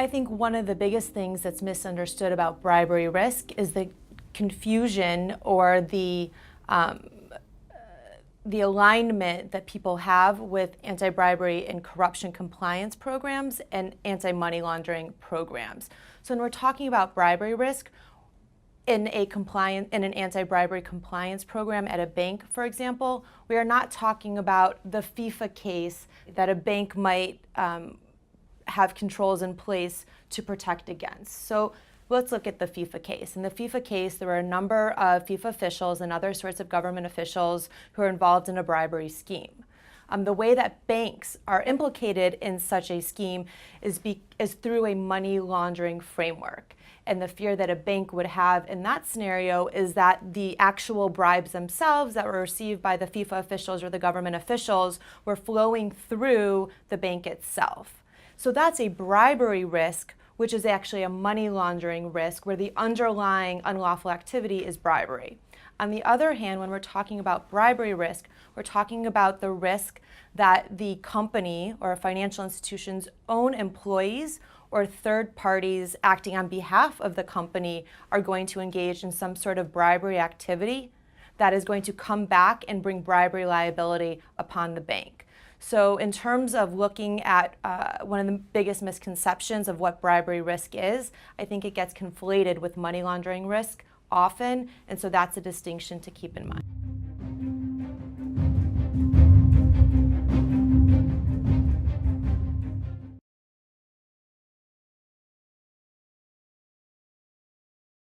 I think one of the biggest things that's misunderstood about bribery risk is the confusion or the alignment that people have with anti-bribery and corruption compliance programs and anti-money laundering programs. So when we're talking about bribery risk, in an anti-bribery compliance program at a bank, for example, we are not talking about the FIFA case that a bank might have controls in place to protect against. So let's look at the FIFA case. In the FIFA case, there were a number of FIFA officials and other sorts of government officials who are involved in a bribery scheme. The way that banks are implicated in such a scheme is through a money laundering framework. And the fear that a bank would have in that scenario is that the actual bribes themselves that were received by the FIFA officials or the government officials were flowing through the bank itself. So that's a bribery risk, which is actually a money laundering risk where the underlying unlawful activity is bribery. On the other hand, when we're talking about bribery risk, we're talking about the risk that the company or a financial institution's own employees or third parties acting on behalf of the company are going to engage in some sort of bribery activity that is going to come back and bring bribery liability upon the bank. So in terms of looking at one of the biggest misconceptions of what bribery risk is, I think it gets conflated with money laundering risk often, and so that's a distinction to keep in mind.